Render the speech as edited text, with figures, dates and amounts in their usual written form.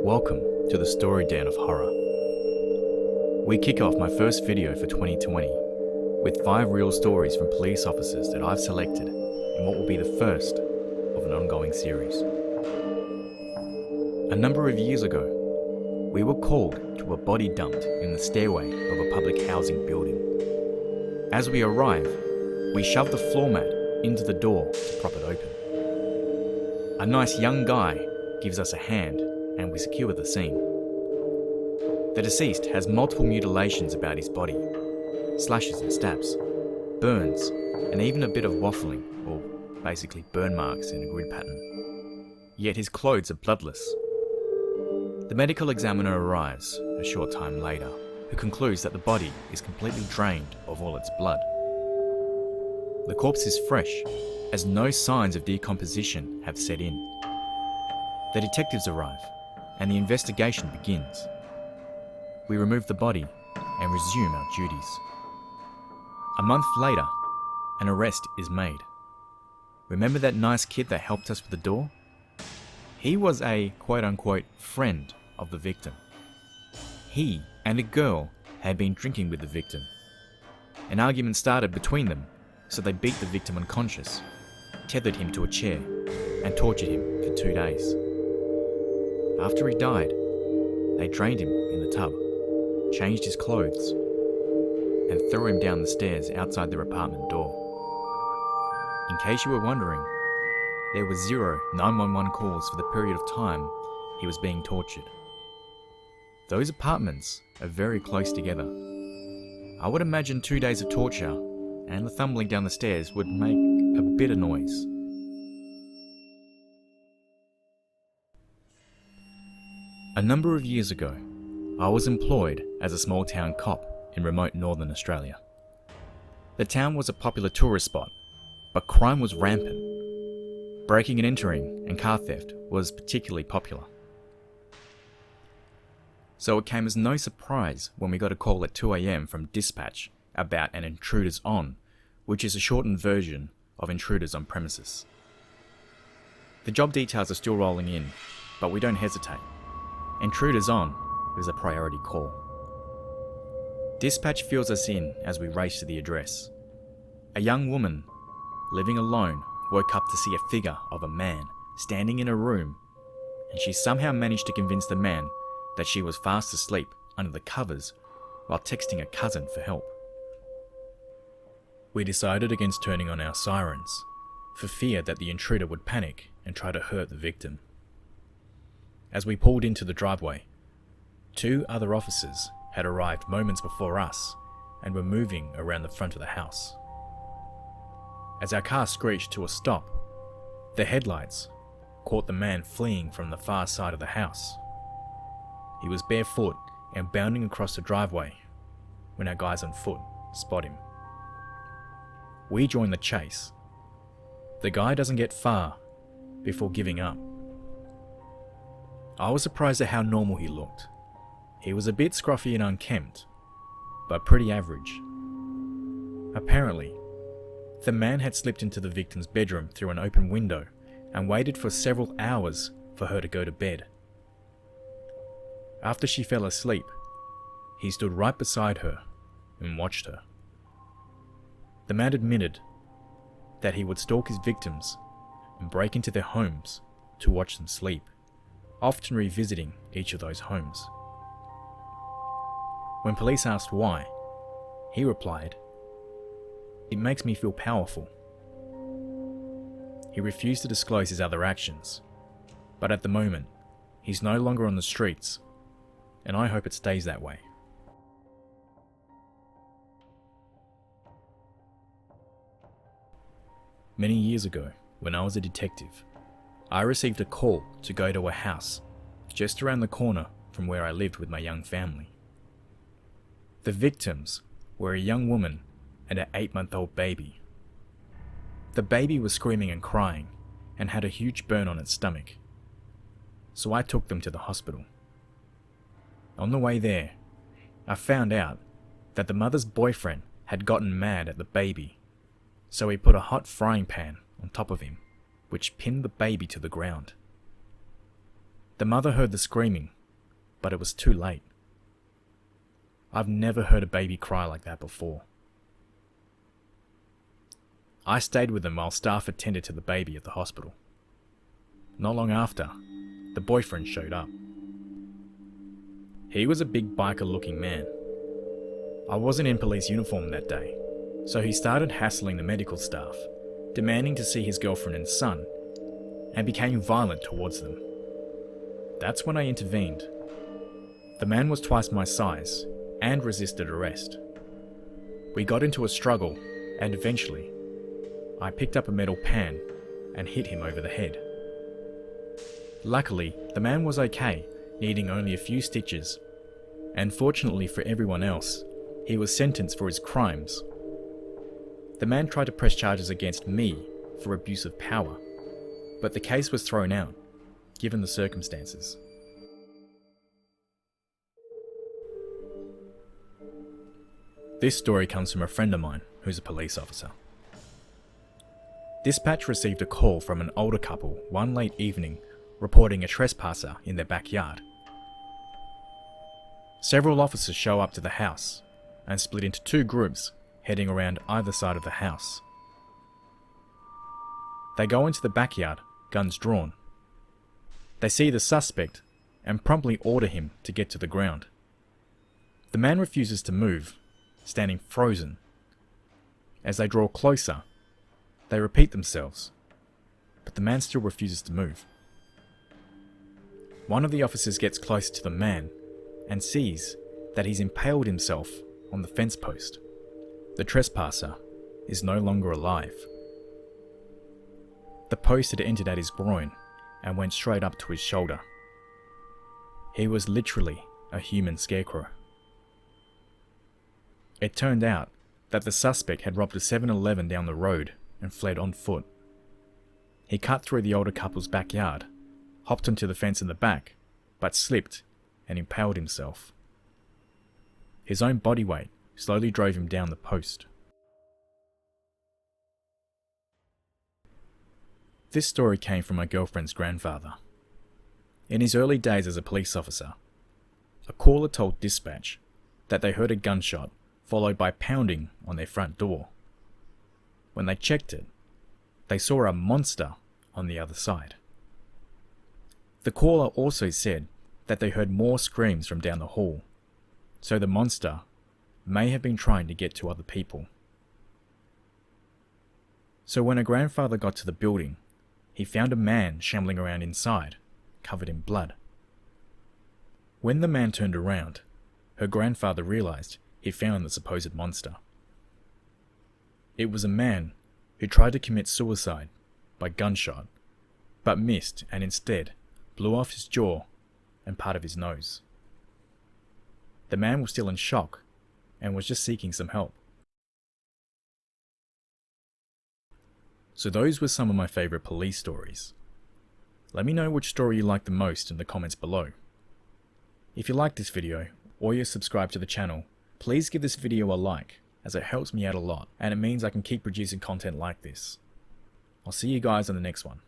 Welcome to the Story Den of Horror. We kick off my first video for 2020 with 5 real stories from police officers that I've selected in what will be the first of an ongoing series. A number of years ago, we were called to a body dumped in the stairway of a public housing building. As we arrive, we shove the floor mat into the door to prop it open. A nice young guy gives us a hand and we secure the scene. The deceased has multiple mutilations about his body, slashes and stabs, burns, and even a bit of waffling, or basically burn marks in a grid pattern. Yet his clothes are bloodless. The medical examiner arrives a short time later, who concludes that the body is completely drained of all its blood. The corpse is fresh, as no signs of decomposition have set in. The detectives arrive, and the investigation begins. We remove the body and resume our duties. A month later, an arrest is made. Remember that nice kid that helped us with the door? He was a quote-unquote friend of the victim. He and a girl had been drinking with the victim. An argument started between them, so they beat the victim unconscious, tethered him to a chair, and tortured him for 2 days. After he died, they drained him in the tub, changed his clothes, and threw him down the stairs outside their apartment door. In case you were wondering, there were 0 911 calls for the period of time he was being tortured. Those apartments are very close together. I would imagine 2 days of torture and the tumbling down the stairs would make a bit of noise. A number of years ago, I was employed as a small town cop in remote northern Australia. The town was a popular tourist spot, but crime was rampant. Breaking and entering and car theft was particularly popular. So it came as no surprise when we got a call at 2 a.m. from dispatch about an intruders on, which is a shortened version of intruders on premises. The job details are still rolling in, but we don't hesitate. Intruders on is a priority call. Dispatch fills us in as we race to the address. A young woman, living alone, woke up to see a figure of a man standing in a room, and she somehow managed to convince the man that she was fast asleep under the covers while texting a cousin for help. We decided against turning on our sirens, for fear that the intruder would panic and try to hurt the victim. As we pulled into the driveway, 2 other officers had arrived moments before us and were moving around the front of the house. As our car screeched to a stop, the headlights caught the man fleeing from the far side of the house. He was barefoot and bounding across the driveway when our guys on foot spot him. We join the chase. The guy doesn't get far before giving up. I was surprised at how normal he looked. He was a bit scruffy and unkempt, but pretty average. Apparently, the man had slipped into the victim's bedroom through an open window and waited for several hours for her to go to bed. After she fell asleep, he stood right beside her and watched her. The man admitted that he would stalk his victims and break into their homes to watch them sleep, often revisiting each of those homes. When police asked why, he replied, "It makes me feel powerful." He refused to disclose his other actions, but at the moment, he's no longer on the streets, and I hope it stays that way. Many years ago, when I was a detective, I received a call to go to a house just around the corner from where I lived with my young family. The victims were a young woman and an 8-month-old baby. The baby was screaming and crying and had a huge burn on its stomach, so I took them to the hospital. On the way there, I found out that the mother's boyfriend had gotten mad at the baby, so he put a hot frying pan on top of him, which pinned the baby to the ground. The mother heard the screaming but it was too late. I've never heard a baby cry like that before. I stayed with them while staff attended to the baby at the hospital. Not long after, the boyfriend showed up. He was a big biker-looking man. I wasn't in police uniform that day, so he started hassling the medical staff, demanding to see his girlfriend and son, and became violent towards them. That's when I intervened. The man was twice my size and resisted arrest. We got into a struggle, and eventually, I picked up a metal pan and hit him over the head. Luckily, the man was okay, needing only a few stitches, and fortunately for everyone else, he was sentenced for his crimes. The man tried to press charges against me for abuse of power, but the case was thrown out, given the circumstances. This story comes from a friend of mine who's a police officer. Dispatch received a call from an older couple one late evening reporting a trespasser in their backyard. Several officers show up to the house and split into two groups heading around either side of the house. They go into the backyard, guns drawn. They see the suspect and promptly order him to get to the ground. The man refuses to move, standing frozen. As they draw closer, they repeat themselves, but the man still refuses to move. One of the officers gets closer to the man and sees that he's impaled himself on the fence post. The trespasser is no longer alive. The post had entered at his groin and went straight up to his shoulder. He was literally a human scarecrow. It turned out that the suspect had robbed a 7-Eleven down the road and fled on foot. He cut through the older couple's backyard, hopped onto the fence in the back, but slipped and impaled himself. His own body weight slowly drove him down the post. This story came from my girlfriend's grandfather. In his early days as a police officer, a caller told dispatch that they heard a gunshot followed by pounding on their front door. When they checked it, they saw a monster on the other side. The caller also said that they heard more screams from down the hall, so the monster may have been trying to get to other people. So when her grandfather got to the building, he found a man shambling around inside, covered in blood. When the man turned around, her grandfather realized he found the supposed monster. It was a man who tried to commit suicide by gunshot, but missed and instead blew off his jaw and part of his nose. The man was still in shock and was just seeking some help. So those were some of my favorite police stories. Let me know which story you liked the most in the comments below. If you liked this video, or you're subscribed to the channel, please give this video a like, as it helps me out a lot, and it means I can keep producing content like this. I'll see you guys on the next one.